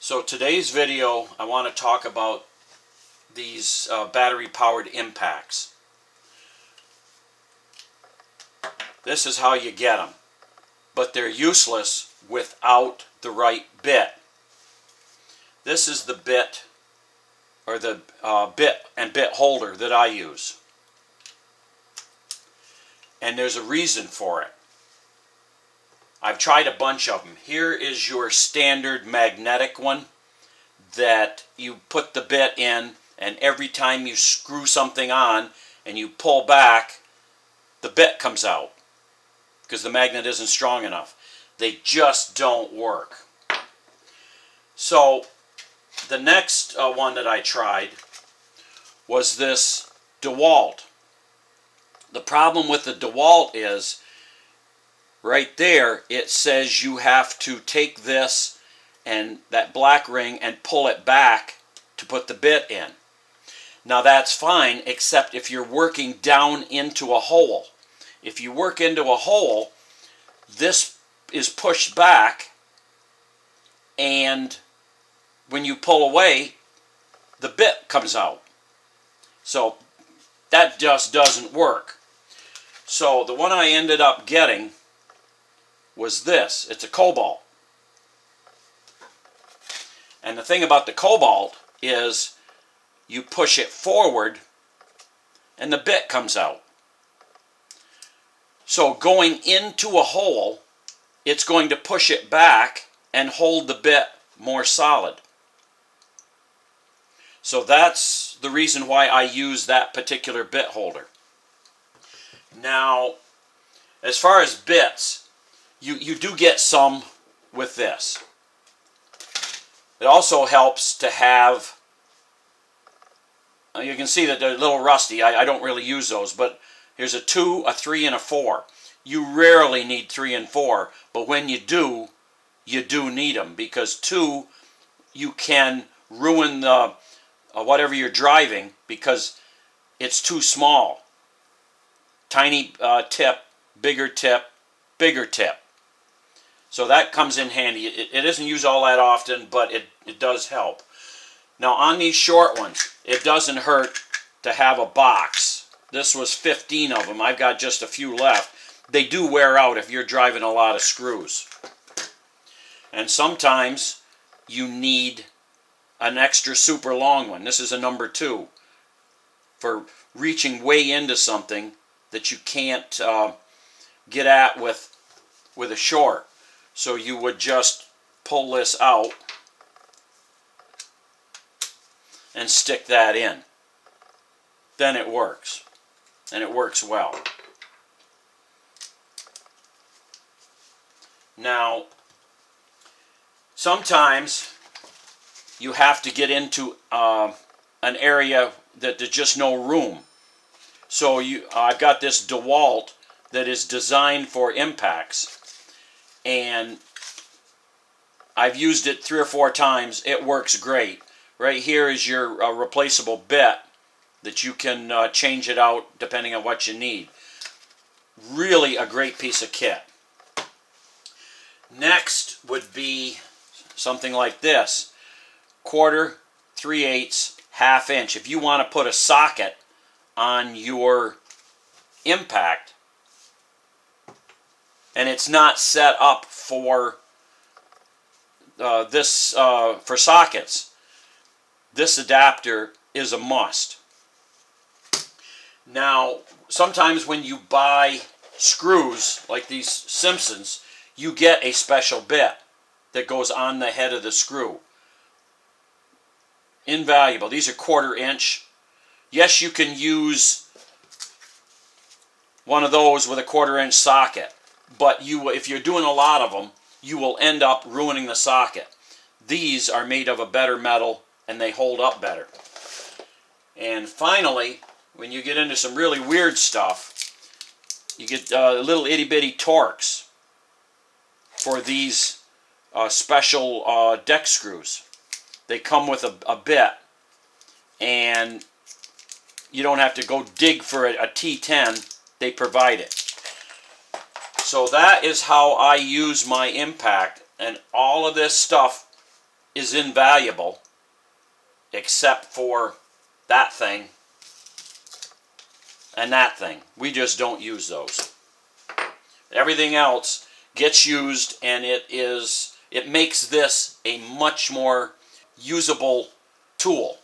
So today's video, I want to talk about these battery-powered impacts. This is how you get them, but they're useless without the right bit. This is the bit, or the bit and bit holder that I use. And there's a reason for it. I've tried a bunch of them. Here is your standard magnetic one that you put the bit in, and every time you screw something on and you pull back, the bit comes out because the magnet isn't strong enough. They just don't work. So the next one that I tried was this DeWalt. The problem with the DeWalt is right there it says you have to take this and that black ring and pull it back to put the bit in. Now that's fine, except if you're working down into a hole. If you work into a hole, this is pushed back, and when you pull away, the bit comes out. So that just doesn't work. So the one I ended up getting was this. It's a Cobalt. And the thing about the Cobalt is you push it forward and the bit comes out. So going into a hole, it's going to push it back and hold the bit more solid. So that's the reason why I use that particular bit holder. Now, as far as bits, you do get some with this. It also helps to have, you can see that they're a little rusty. I don't really use those, but here's a 2, a 3, and a 4. You rarely need 3 and 4, but when you do need them, because 2, you can ruin the whatever you're driving because it's too small. Tiny tip, bigger tip, bigger tip. So that comes in handy. It isn't used all that often, but it does help. Now on these short ones, it doesn't hurt to have a box. This was 15 of them. I've got just a few left. They do wear out if you're driving a lot of screws. And sometimes you need an extra super long one. This is a number 2 for reaching way into something that you can't get at with a short. So you would just pull this out and stick that in. Then it works. And it works well. Now, sometimes you have to get into an area that there's just no room. So I've got this DeWalt that is designed for impacts. And I've used it 3 or 4 times. It works great. Right here is your replaceable bit that you can change it out depending on what you need. Really a great piece of kit. Next would be something like this. 1/4, 3/8, 1/2 inch. If you want to put a socket on your impact and it's not set up for for sockets, this adapter is a must. Now, sometimes when you buy screws like these Simpsons, you get a special bit that goes on the head of the screw. Invaluable. These are 1/4 inch. Yes, you can use one of those with a 1/4 inch socket, but if you're doing a lot of them, you will end up ruining the socket. These are made of a better metal and they hold up better. And finally, when you get into some really weird stuff, you get little itty bitty Torx for these special deck screws. They come with a bit, and you don't have to go dig for a T10. They provide it. So that is how I use my impact, and all of this stuff is invaluable except for that thing and that thing. We just don't use those. Everything else gets used, and it makes this a much more usable tool.